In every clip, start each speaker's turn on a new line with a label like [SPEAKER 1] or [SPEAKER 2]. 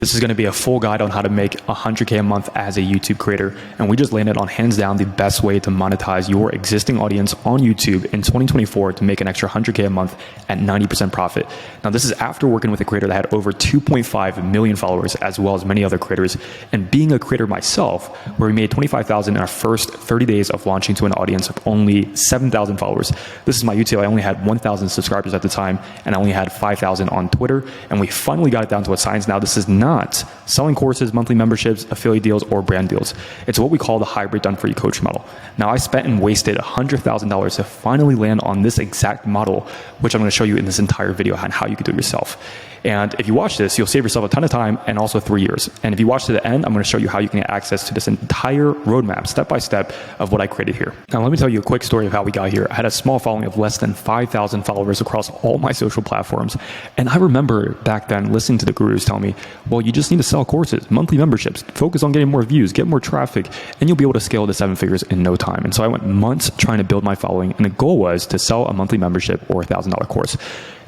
[SPEAKER 1] This is going to be a full guide on how to make 100K a month as a YouTube creator. And we just landed on hands down the best way to monetize your existing audience on YouTube in 2024 to make an extra 100K a month at 90% profit. Now, this is after working with a creator that had over 2.5 million followers, as well as many other creators. And being a creator myself, where we made $25,000 in our first 30 days of launching to an audience of only 7,000 followers. This is my YouTube. I only had 1,000 subscribers at the time, and I only had 5,000 on Twitter. And we finally got it down to a science. Now, this is not selling courses, monthly memberships, affiliate deals, or brand deals. It's what we call the hybrid done for you coaching model. Now, I spent and wasted $100,000 to finally land on this exact model, which I'm going to show you in this entire video on how you can do it yourself. And if you watch this, you'll save yourself a ton of time and also 3 years. And if you watch to the end, I'm going to show you how you can get access to this entire roadmap, step by step, of what I created here. Now, let me tell you a quick story of how we got here. I had a small following of less than 5,000 followers across all my social platforms. And I remember back then listening to the gurus tell me, well, you just need to sell courses, monthly memberships, focus on getting more views, get more traffic, and you'll be able to scale to 7 figures in no time. And so I went months trying to build my following. And the goal was to sell a monthly membership or $1,000 course.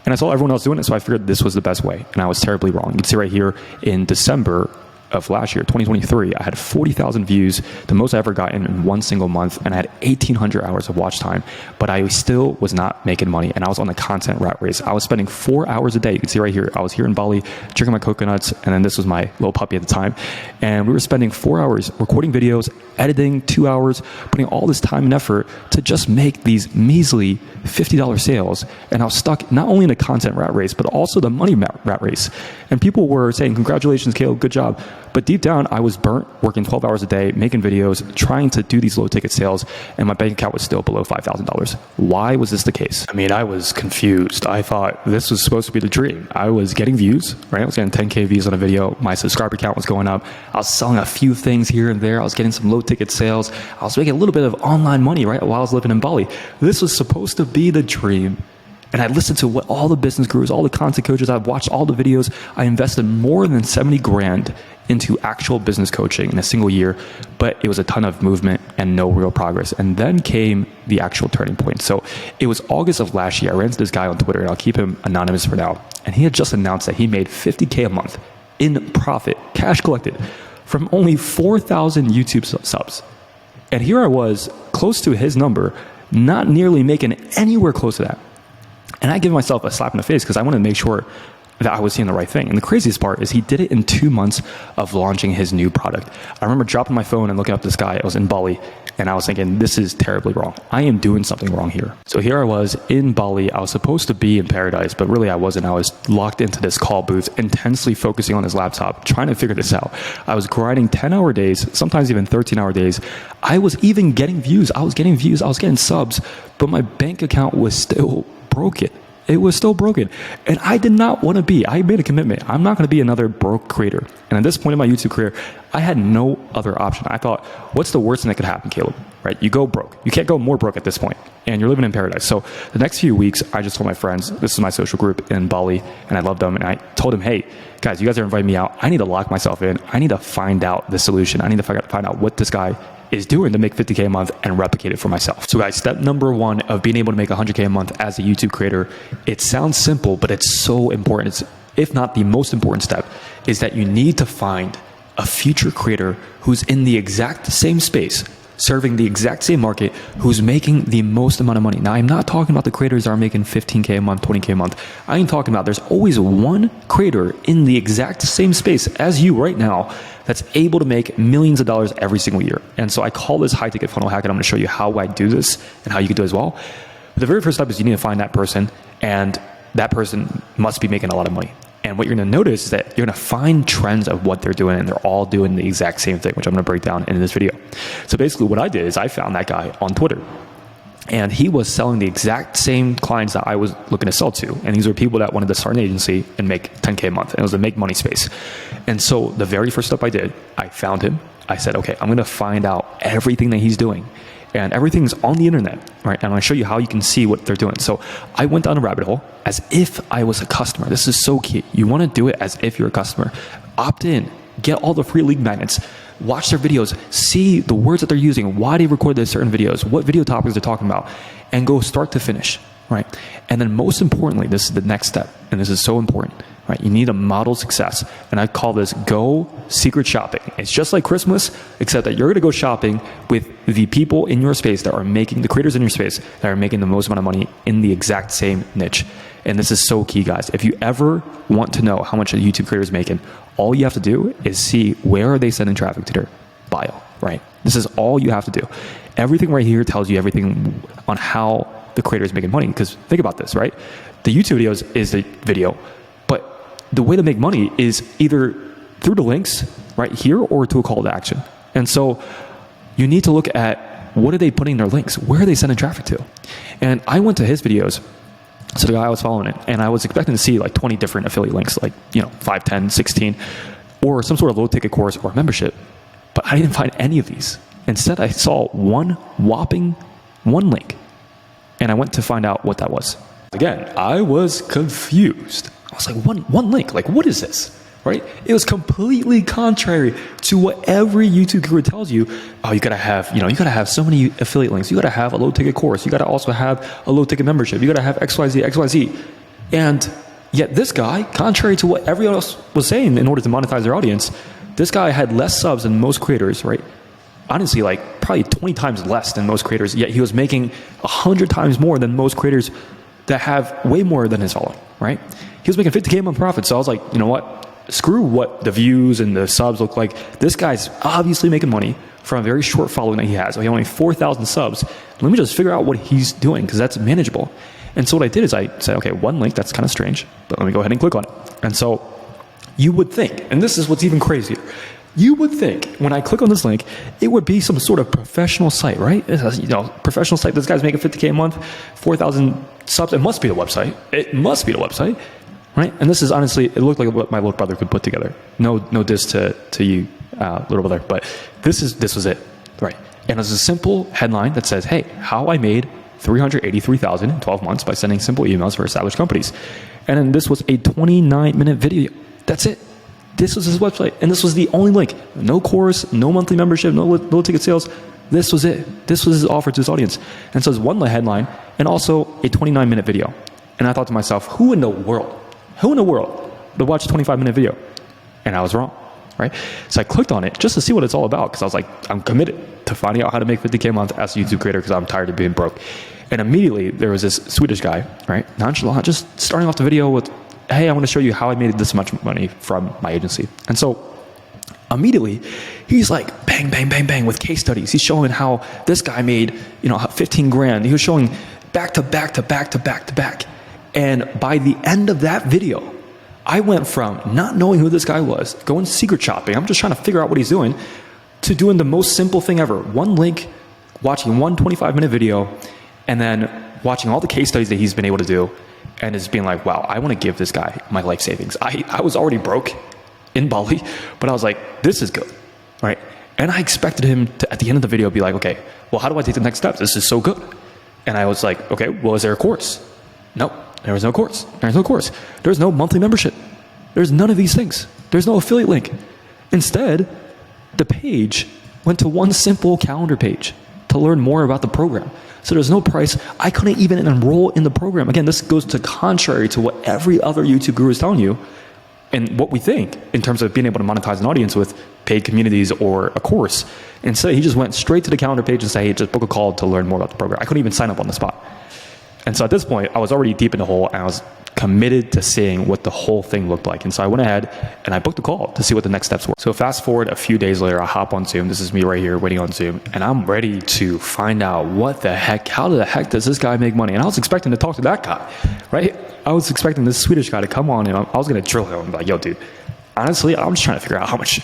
[SPEAKER 1] And I saw everyone else doing it, so I figured this was the best way. And I was terribly wrong. You can see right here in December of last year, 2023, I had 40,000 views, the most I ever gotten in one single month, and I had 1,800 hours of watch time, but I still was not making money, and I was on the content rat race. I was spending 4 hours a day. You can see right here, I was here in Bali, drinking my coconuts, and then this was my little puppy at the time, and we were spending 4 hours recording videos, editing, 2 hours, putting all this time and effort to just make these measly $50 sales, and I was stuck not only in the content rat race, but also the money rat race. And people were saying, congratulations, Caleb, good job. But deep down, I was burnt, working 12 hours a day, making videos, trying to do these low ticket sales, and my bank account was still below $5,000. Why was this the case? I mean, I was confused. I thought this was supposed to be the dream. I was getting views, right? I was getting 10K views on a video. My subscriber count was going up. I was selling a few things here and there. I was getting some low ticket sales. I was making a little bit of online money, right, while I was living in Bali. This was supposed to be the dream. And I listened to what all the business gurus, all the content coaches, I've watched all the videos. I invested more than 70 grand into actual business coaching in a single year, but it was a ton of movement and no real progress. And then came the actual turning point. So it was August of last year. I ran into this guy on Twitter, and I'll keep him anonymous for now. And he had just announced that he made 50K a month in profit, cash collected, from only 4,000 YouTube subs. And here I was, close to his number, not nearly making anywhere close to that. And I give myself a slap in the face because I wanted to make sure that I was seeing the right thing. And the craziest part is he did it in 2 months of launching his new product. I remember dropping my phone and looking up this guy. I was in Bali, and I was thinking, this is terribly wrong. I am doing something wrong here. So here I was in Bali. I was supposed to be in paradise, but really I wasn't. I was locked into this call booth, intensely focusing on his laptop, trying to figure this out. I was grinding 10-hour days, sometimes even 13-hour days. I was even getting views. I was getting subs, but my bank account was still broken. It was still broken. And I did not want to be. I made a commitment. I'm not going to be another broke creator. And at this point in my YouTube career, I had no other option. I thought, what's the worst thing that could happen, Caleb? Right? You go broke. You can't go more broke at this point. And you're living in paradise. So the next few weeks, I just told my friends, this is my social group in Bali, and I loved them. And I told them, hey, guys, you guys are inviting me out. I need to lock myself in. I need to find out the solution. I need to find out what this guy is doing to make 50K a month and replicate it for myself. So guys, step number 1 of being able to make 100K a month as a YouTube creator, it sounds simple, but it's so important. It's, if not the most important step, is that you need to find a future creator who's in the exact same space, serving the exact same market, who's making the most amount of money. Now, I'm not talking about the creators that are making 15K a month, 20K a month. I am talking about there's always one creator in the exact same space as you right now that's able to make millions of dollars every single year. And so I call this high ticket funnel hack, and I'm going to show you how I do this and how you can do it as well. But the very first step is you need to find that person, and that person must be making a lot of money. And what you're going to notice is that you're going to find trends of what they're doing, and they're all doing the exact same thing, which I'm going to break down in this video. So basically what I did is I found that guy on Twitter, and he was selling the exact same clients that I was looking to sell to. And these were people that wanted to start an agency and make 10K a month. And it was a make money space. And so the very first step I did, I found him. I said, okay, I'm going to find out everything that he's doing. And everything's on the internet, right? And I'm going to show you how you can see what they're doing. So I went down a rabbit hole as if I was a customer. This is so key. You want to do it as if you're a customer. Opt in. Get all the free lead magnets. Watch their videos. See the words that they're using. Why they record their certain videos. What video topics they're talking about. And go start to finish, right? And then most importantly, this is the next step. And this is so important. right? You need to model success. And I call this go secret shopping. It's just like Christmas, except that you're going to go shopping with the people in your space that are making, the creators in your space that are making the most amount of money in the exact same niche. And this is so key, guys. If you ever want to know how much a YouTube creator is making, all you have to do is see where are they sending traffic to their bio, right? This is all you have to do. Everything right here tells you everything on how the creator is making money. Because think about this, right? The YouTube videos is the video, but the way to make money is either through the links right here or to a call to action. And so you need to look at what are they putting their links? Where are they sending traffic to? And I went to his videos. So the guy I was following it, and I was expecting to see like 20 different affiliate links, like, 5, 10, 16, or some sort of low ticket course or membership. But I didn't find any of these. Instead, I saw one link, and I went to find out what that was. Again, I was confused. I was like, one link, like, what is this? Right? It was completely contrary to what every YouTube guru tells you. Oh, you gotta have so many affiliate links. You gotta have a low ticket course. You gotta also have a low ticket membership. You gotta have XYZ. And yet this guy, contrary to what everyone else was saying in order to monetize their audience, this guy had less subs than most creators, right? Honestly, like probably 20 times less than most creators, yet he was making 100 times more than most creators that have way more than his following, right? He was making 50K a month profit. So I was like, you know what? Screw what the views and the subs look like. This guy's obviously making money from a very short following that he has. So he only 4,000 subs. Let me just figure out what he's doing because that's manageable. And so what I did is I said, okay, one link, that's kind of strange, but let me go ahead and click on it. And so you would think, and this is what's even crazier, you would think when I click on this link, it would be some sort of professional site, right? Professional site. This guy's making 50K a month, 4,000 subs. It must be the website. It must be the website. Right? And this is honestly, it looked like what my little brother could put together. No diss to you, little brother, but this was it. Right? And it's a simple headline that says, hey, how I made $383,000 in 12 months by sending simple emails for established companies. And then this was a 29-minute video. That's it. This was his website. And this was the only link. No course, no monthly membership, no low ticket sales. This was it. This was his offer to his audience. And so it's one headline and also a 29-minute video. And I thought to myself, who in the world would watch a 25-minute video? And I was wrong, right? So I clicked on it just to see what it's all about because I was like, I'm committed to finding out how to make 50K a month as a YouTube creator because I'm tired of being broke. And immediately there was this Swedish guy, right? Nonchalant, just starting off the video with, hey, I want to show you how I made this much money from my agency. And so immediately he's like bang, bang, bang, bang with case studies. He's showing how this guy made, 15 grand. He was showing back to back to back to back to back. And by the end of that video, I went from not knowing who this guy was, going secret shopping, I'm just trying to figure out what he's doing, to doing the most simple thing ever. One link, watching one 25-minute video, and then watching all the case studies that he's been able to do, and it's being like, wow, I want to give this guy my life savings. I was already broke in Bali, but I was like, this is good, right? And I expected him to, at the end of the video, be like, okay, well, how do I take the next steps? This is so good. And I was like, okay, well, is there a course? Nope. There was no course. There's no course. There's no monthly membership. There's none of these things. There's no affiliate link. Instead, the page went to one simple calendar page to learn more about the program. So there's no price. I couldn't even enroll in the program. Again, this goes to contrary to what every other YouTube guru is telling you and what we think in terms of being able to monetize an audience with paid communities or a course. Instead, he just went straight to the calendar page and said, hey, just book a call to learn more about the program. I couldn't even sign up on the spot. And so at this point, I was already deep in the hole and I was committed to seeing what the whole thing looked like. And so I went ahead and I booked a call to see what the next steps were. So fast forward a few days later, I hop on Zoom. This is me right here waiting on Zoom. And I'm ready to find out how the heck does this guy make money? And I was expecting to talk to that guy, right? I was expecting this Swedish guy to come on and I was going to drill him and be like, yo, dude, honestly, I'm just trying to figure out how much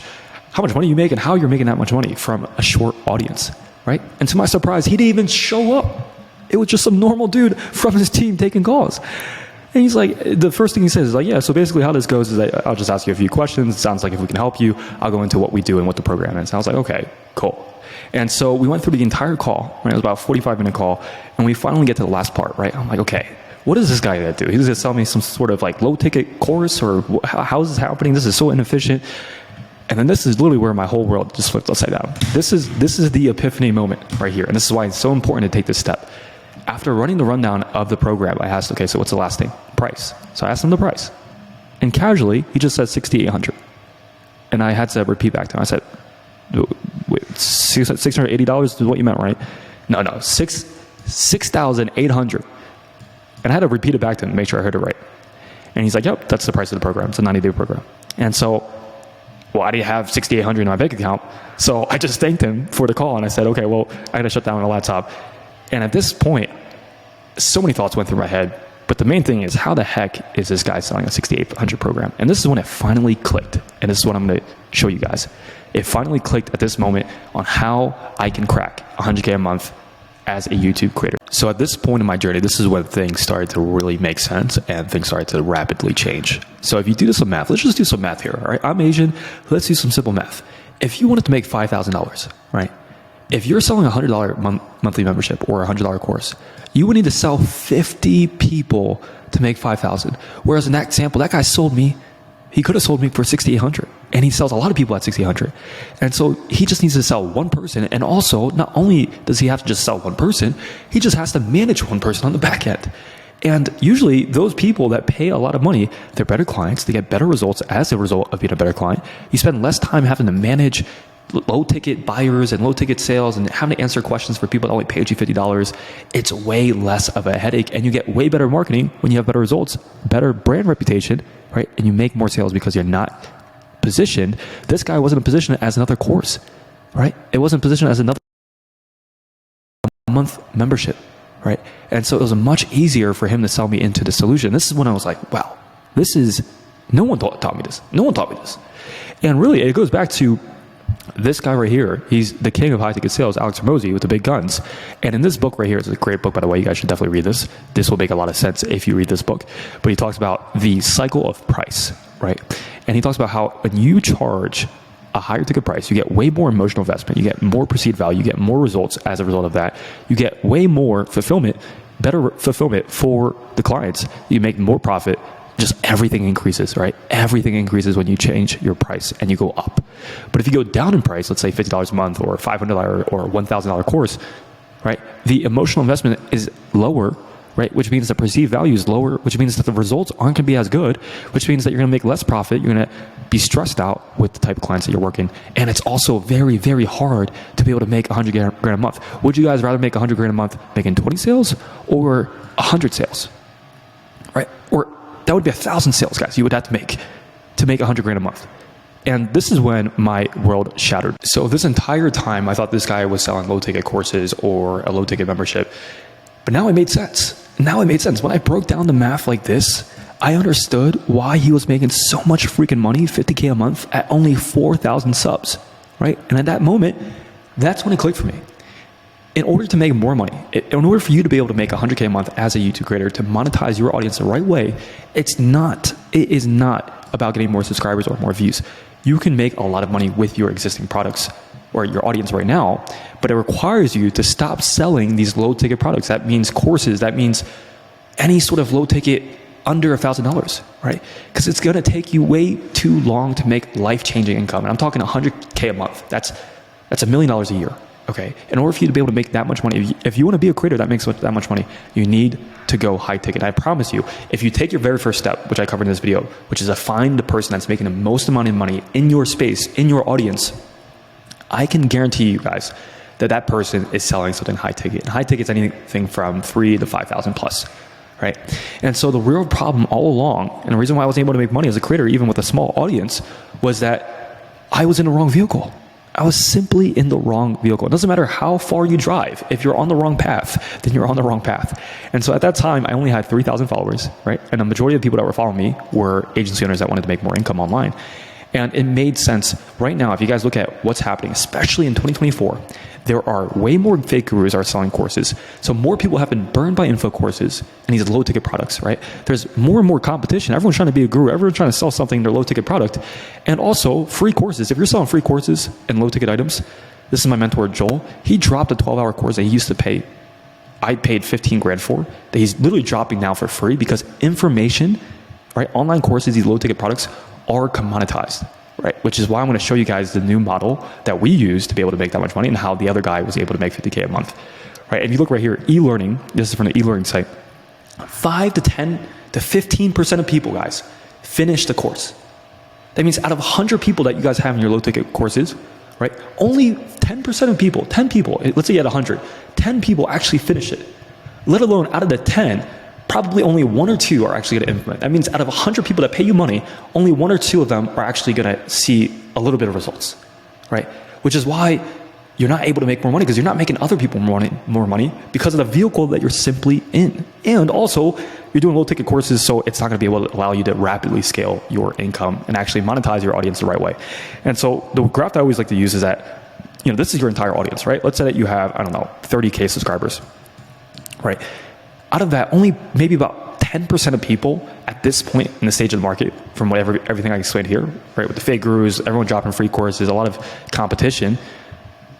[SPEAKER 1] money you make and how you're making that much money from a short audience, right? And to my surprise, he didn't even show up. It was just some normal dude from his team taking calls. And he's like, the first thing he says is like, yeah, so basically how this goes is that I'll just ask you a few questions. It sounds like if we can help you, I'll go into what we do and what the program is. And I was like, okay, cool. And so we went through the entire call, right? It was about a 45-minute call. And we finally get to the last part, right? I'm like, okay, what is this guy going to do? He's going to sell me some sort of like low ticket course or how is this happening? This is so inefficient. And then this is literally where my whole world just flipped upside down. This is the epiphany moment right here. And this is why it's so important to take this step. After running the rundown of the program, I asked, okay, so what's the last thing? Price. So I asked him the price. And casually, he just said 6,800. And I had to repeat back to him. I said, wait, $680 is what you meant, right? No, $6,800. And I had to repeat it back to him to make sure I heard it right. And he's like, yep, that's the price of the program. It's a 90-day program. And so, well, I didn't have 6,800 in my bank account. So I just thanked him for the call. And I said, okay, well, I got to shut down my laptop. And at this point, so many thoughts went through my head. But the main thing is, how the heck is this guy selling a 6,800 program? And this is when it finally clicked. And this is what I'm going to show you guys. It finally clicked at this moment on how I can crack 100K a month as a YouTube creator. So at this point in my journey, this is when things started to really make sense and things started to rapidly change. So if you do some math, let's just do some math here, all right? I'm Asian. Let's do some simple math. If you wanted to make $5,000, right? If you're selling a $100 monthly membership or a $100 course, you would need to sell 50 people to make $5,000. Whereas in that example, that guy sold me, he could have sold me for $6,800. And he sells a lot of people at $6,800. And so he just needs to sell one person. And also, not only does he have to just sell one person, he just has to manage one person on the back end. And usually those people that pay a lot of money, they're better clients. They get better results as a result of being a better client. You spend less time having to manage low ticket buyers and low ticket sales and having to answer questions for people that only paid you $50. It's way less of a headache, and you get way better marketing when you have better results, better brand reputation, right? And you make more sales because you're not positioned. This guy wasn't positioned as another course, right? It wasn't positioned as another month membership, right? And so it was much easier for him to sell me into the solution. This is when I was like, wow, no one taught me this. No one taught me this. And really, it goes back to this guy right here. He's the king of high ticket sales, Alex Hormozi, with the big guns. And in this book right here, it's a great book, by the way. You guys should definitely read this. This will make a lot of sense if you read this book. But he talks about the cycle of price, right? And he talks about how when you charge a higher ticket price, you get way more emotional investment, you get more perceived value, you get more results as a result of that. You get way more fulfillment, better fulfillment for the clients. You make more profit. Just everything increases, right? Everything increases when you change your price and you go up. But if you go down in price, let's say $50 a month or $500 or $1,000 course, right? The emotional investment is lower, right? Which means the perceived value is lower, which means that the results aren't going to be as good, which means that you're going to make less profit. You're going to be stressed out with the type of clients that you're working. And it's also very, very hard to be able to make 100 grand a month. Would you guys rather make 100 grand a month making 20 sales or 100 sales, right? Or that would be 1,000 sales, guys, you would have to make 100 grand a month. And this is when my world shattered. So this entire time, I thought this guy was selling low ticket courses or a low ticket membership. But now it made sense. When I broke down the math like this, I understood why he was making so much freaking money, 50K a month, at only 4,000 subs, right? And at that moment, that's when it clicked for me. In order to make more money, in order for you to be able to make 100K a month as a YouTube creator, to monetize your audience the right way, it is not about getting more subscribers or more views. You can make a lot of money with your existing products or your audience right now, but it requires you to stop selling these low ticket products. That means courses, that means any sort of low ticket under $1,000, right? Because it's going to take you way too long to make life-changing income. And I'm talking 100K a month. That's $1 million a year. Okay, in order for you to be able to make that much money, if you want to be a creator that makes that much money, you need to go high ticket. I promise you, if you take your very first step, which I covered in this video, which is to find the person that's making the most amount of money in your space, in your audience, I can guarantee you guys that person is selling something high ticket. And high ticket is anything from 3 to 5,000 plus, right? And so the real problem all along, and the reason why I was able to make money as a creator, even with a small audience, was that I was in the wrong vehicle. I was simply in the wrong vehicle. It doesn't matter how far you drive. If you're on the wrong path, then you're on the wrong path. And so at that time, I only had 3,000 followers, right? And the majority of the people that were following me were agency owners that wanted to make more income online. And it made sense. Right now, if you guys look at what's happening, especially in 2024, there are way more fake gurus are selling courses. So more people have been burned by info courses and these low ticket products, right? There's more and more competition. Everyone's trying to be a guru. Everyone's trying to sell something, their low ticket product. And also free courses. If you're selling free courses and low ticket items, this is my mentor, Joel. He dropped a 12-hour course that he used to pay. I paid 15 grand for, that he's literally dropping now for free because information, right? Online courses, these low ticket products are commoditized, right? Which is why I'm going to show you guys the new model that we use to be able to make that much money and how the other guy was able to make 50K a month, right? And you look right here, e-learning, this is from the e-learning site, 5 to 10 to 15% of people, guys, finish the course. That means out of 100 people that you guys have in your low ticket courses, right, only 10% of people, 10 people, let's say you had 100, 10 people actually finish it. Let alone out of the 10, probably only 1 or 2 are actually going to implement. That means out of 100 people that pay you money, only 1 or 2 of them are actually going to see a little bit of results, right? Which is why you're not able to make more money, because you're not making other people more money because of the vehicle that you're simply in. And also, you're doing low ticket courses, so it's not going to be able to allow you to rapidly scale your income and actually monetize your audience the right way. And so the graph that I always like to use is that, this is your entire audience, right? Let's say that you have, 30K subscribers, right? Out of that, only maybe about 10% of people at this point in the stage of the market, from everything I explained here, right? With the fake gurus, everyone dropping free courses, a lot of competition,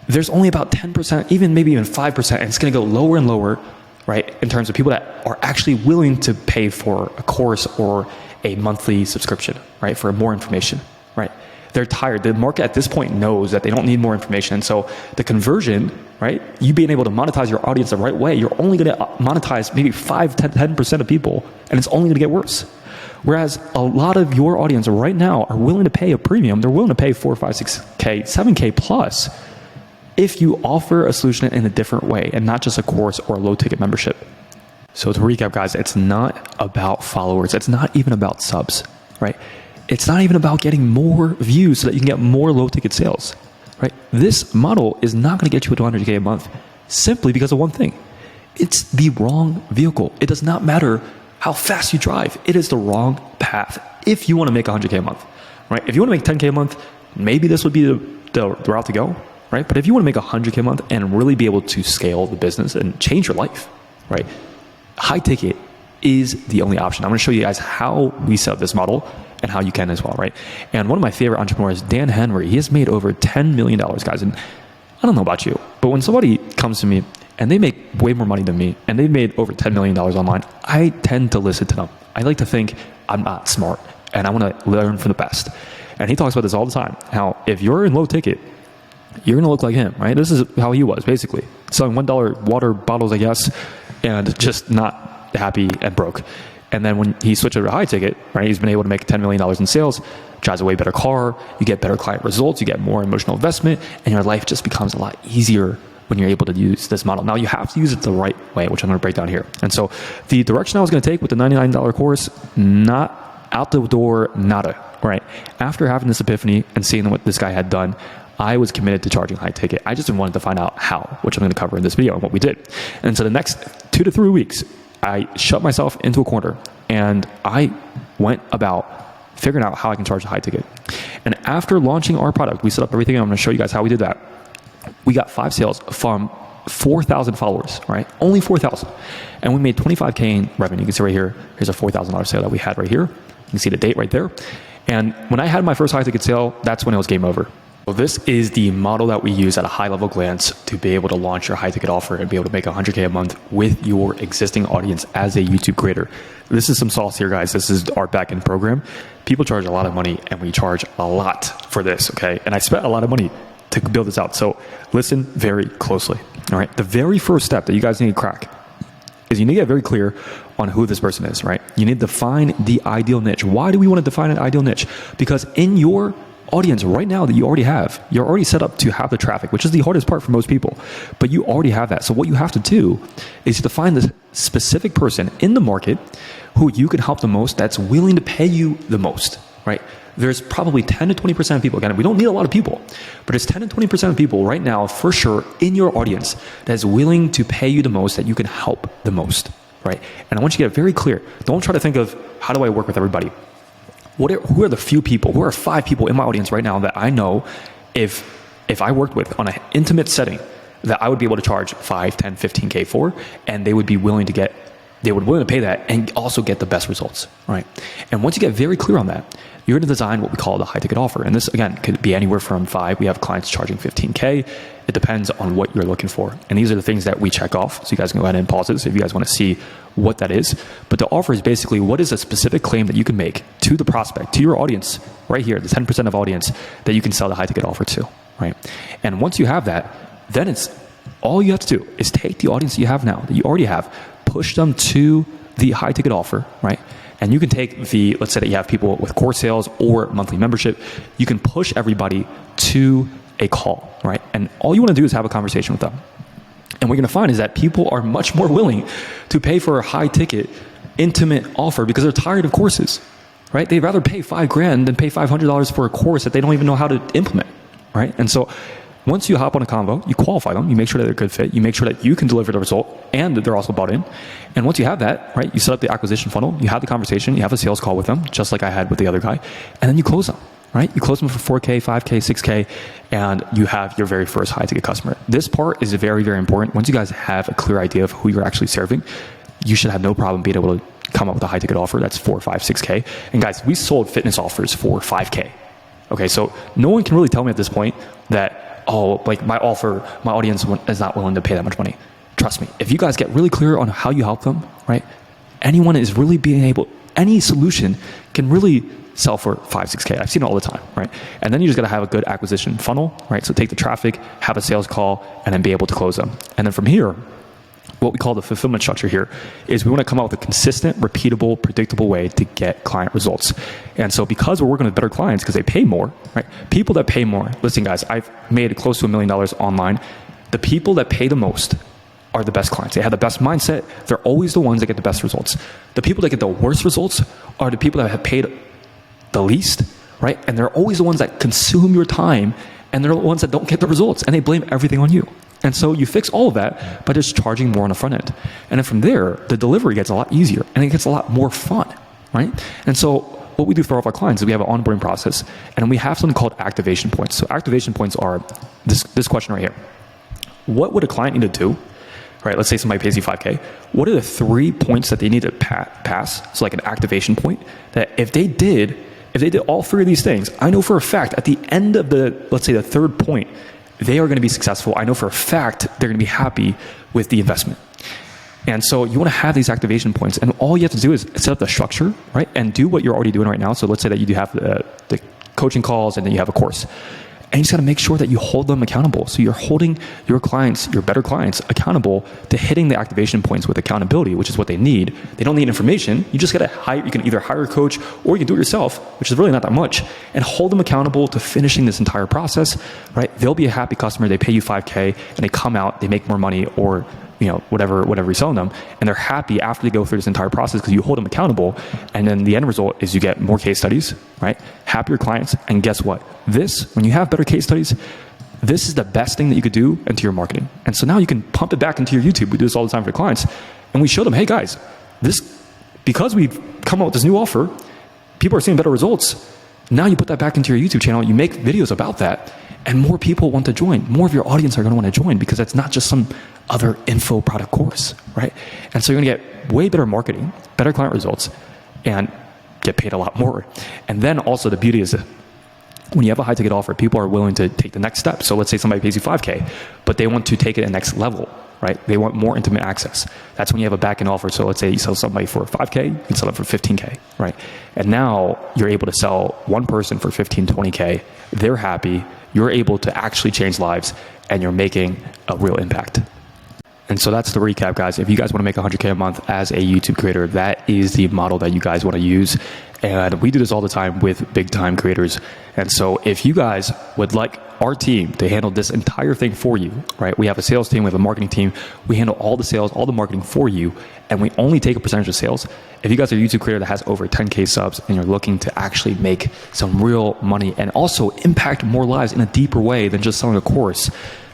[SPEAKER 1] there's only about 10%, even 5%, and it's going to go lower and lower, right, in terms of people that are actually willing to pay for a course or a monthly subscription, right, for more information, right? They're tired. The market at this point knows that they don't need more information. And so the conversion, right, you being able to monetize your audience the right way, you're only going to monetize maybe 10% of people, and it's only going to get worse. Whereas a lot of your audience right now are willing to pay a premium. They're willing to pay 4, 5, 6K, 7K plus if you offer a solution in a different way and not just a course or a low ticket membership. So to recap, guys, it's not about followers. It's not even about subs, right? It's not even about getting more views so that you can get more low ticket sales, right? This model is not going to get you to 200K a month simply because of one thing. It's the wrong vehicle. It does not matter how fast you drive. It is the wrong path if you want to make 100K a month, right? If you want to make 10K a month, maybe this would be the route to go, right? But if you want to make 100K a month and really be able to scale the business and change your life, right, high ticket is the only option. I'm going to show you guys how we set up this model and how you can as well, right? And one of my favorite entrepreneurs, Dan Henry, he has made over $10 million, guys. And I don't know about you, but when somebody comes to me and they make way more money than me and they've made over $10 million online, I tend to listen to them. I like to think I'm not smart and I want to learn from the best. And he talks about this all the time, how if you're in low ticket, you're going to look like him, right? This is how he was, basically. Selling $1 water bottles, I guess, and just not happy and broke. And then when he switched over to high ticket, right, he's been able to make $10 million in sales, drives a way better car, you get better client results, you get more emotional investment, and your life just becomes a lot easier when you're able to use this model. Now, you have to use it the right way, which I'm going to break down here. And so the direction I was going to take with the $99 course, not out the door, nada, right? After having this epiphany and seeing what this guy had done, I was committed to charging high ticket. I just wanted to find out how, which I'm going to cover in this video and what we did. And so the next 2 to 3 weeks, I shut myself into a corner and I went about figuring out how I can charge a high ticket. And after launching our product, we set up everything. I'm going to show you guys how we did that. We got 5 sales from 4,000 followers, right? Only 4,000. And we made 25K in revenue. You can see right here, here's a $4,000 sale that we had right here. You can see the date right there. And when I had my first high ticket sale, that's when it was game over. So this is the model that we use at a high level glance to be able to launch your high ticket offer and be able to make 100K a month with your existing audience as a YouTube creator. This is some sauce here, guys. This is our backend program. People charge a lot of money and we charge a lot for this, okay? And I spent a lot of money to build this out. So listen very closely, all right? The very first step that you guys need to crack is you need to get very clear on who this person is, right? You need to define the ideal niche. Why do we want to define an ideal niche? Because in your audience right now that you already have, you're already set up to have the traffic, which is the hardest part for most people, but you already have that. So what you have to do is to find the specific person in the market who you can help the most, that's willing to pay you the most, right? There's probably 10 to 20% of people, again, we don't need a lot of people, but it's 10 to 20% of people right now for sure in your audience that is willing to pay you the most, that you can help the most, right? And I want you to get very clear. Don't try to think of, how do I work with everybody? Who are the few people, who are 5 people in my audience right now that I know if I worked with on an intimate setting that I would be able to charge 5, 10, 15K for, and they would be willing to pay that and also get the best results, right? And once you get very clear on that, you're going to design what we call the high ticket offer. And this, again, could be anywhere from 5. We have clients charging 15K. It depends on what you're looking for. And these are the things that we check off. So you guys can go ahead and pause this if you guys want to see what that is. But the offer is basically, what is a specific claim that you can make to the prospect, to your audience right here, the 10% of audience that you can sell the high ticket offer to, right? And once you have that, then it's all you have to do is take the audience that you have now, that you already have, push them to the high ticket offer, right? And you can take the, let's say that you have people with course sales or monthly membership, you can push everybody to a call, right? And all you want to do is have a conversation with them. And what you're going to find is that people are much more willing to pay for a high ticket, intimate offer because they're tired of courses, right? They'd rather pay $5,000 than pay $500 for a course that they don't even know how to implement, right? And so once you hop on a convo, you qualify them, you make sure that they're a good fit, you make sure that you can deliver the result and that they're also bought in. And once you have that, right, you set up the acquisition funnel, you have the conversation, you have a sales call with them, just like I had with the other guy, and then you close them, right? You close them for 4K, 5K, 6K, and you have your very first high ticket customer. This part is very, very important. Once you guys have a clear idea of who you're actually serving, you should have no problem being able to come up with a high ticket offer that's 4, 5, 6K. And guys, we sold fitness offers for 5K. Okay, so no one can really tell me at this point that, oh, like my audience is not willing to pay that much money. Trust me, if you guys get really clear on how you help them, right? Anyone is really being able, any solution can really sell for 5, 6K. I've seen it all the time, right? And then you just got to have a good acquisition funnel, right? So take the traffic, have a sales call, and then be able to close them. And then from here, what we call the fulfillment structure here is we want to come out with a consistent, repeatable, predictable way to get client results. And so because we're working with better clients because they pay more, right? People that pay more, listen guys, I've made close to $1 million online. The people that pay the most are the best clients. They have the best mindset. They're always the ones that get the best results. The people that get the worst results are the people that have paid the least, right? And they're always the ones that consume your time, and they're the ones that don't get the results, and they blame everything on you. And so you fix all of that by just charging more on the front end. And then from there, the delivery gets a lot easier and it gets a lot more fun, right? And so what we do for all of our clients is we have an onboarding process and we have something called activation points. So activation points are this question right here. What would a client need to do, right? Let's say somebody pays you 5K. What are the 3 points that they need to pass? So like an activation point that if they did all 3 of these things, I know for a fact at the end of let's say the 3rd point, they are going to be successful. I know for a fact they're going to be happy with the investment. And so you want to have these activation points, and all you have to do is set up the structure, right? And do what you're already doing right now. So let's say that you do have the coaching calls and then you have a course. And you just got to make sure that you hold them accountable. So you're holding your clients, your better clients, accountable to hitting the activation points with accountability, which is what they need. They don't need information. You just got to hire, you can either hire a coach or you can do it yourself, which is really not that much, and hold them accountable to finishing this entire process, right? They'll be a happy customer. They pay you 5K and they come out, they make more money or whatever you're selling them, and they're happy after they go through this entire process because you hold them accountable. And then the end result is you get more case studies, right? Happier clients. And guess what? When you have better case studies, this is the best thing that you could do into your marketing. And so now you can pump it back into your YouTube. We do this all the time for clients. And we show them, hey guys, because we've come up with this new offer, people are seeing better results. Now you put that back into your YouTube channel, you make videos about that, and more people want to join. More of your audience are going to want to join because it's not just some other info product course, right? And so you're going to get way better marketing, better client results, and get paid a lot more. And then also the beauty is that when you have a high ticket offer, people are willing to take the next step. So let's say somebody pays you 5K, but they want to take it to the next level, right? They want more intimate access. That's when you have a back end offer. So let's say you sell somebody for 5K, you can sell it for 15K, right? And now you're able to sell one person for 15, 20K. They're happy. You're able to actually change lives and you're making a real impact. And so that's the recap, guys. If you guys want to make 100K a month as a YouTube creator, that is the model that you guys want to use. And we do this all the time with big time creators. And so if you guys would like our team to handle this entire thing for you, right? We have a sales team, we have a marketing team. We handle all the sales, all the marketing for you. And we only take a percentage of sales. If you guys are a YouTube creator that has over 10K subs and you're looking to actually make some real money and also impact more lives in a deeper way than just selling a course,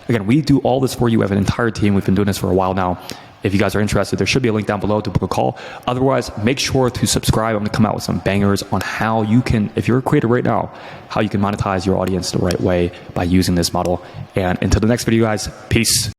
[SPEAKER 1] again, we do all this for you. We have an entire team. We've been doing this for a while now. If you guys are interested, there should be a link down below to book a call. Otherwise, make sure to subscribe. I'm going to come out with some bangers on how you can, if you're a creator right now, how you can monetize your audience the right way by using this model. And until the next video, guys, peace.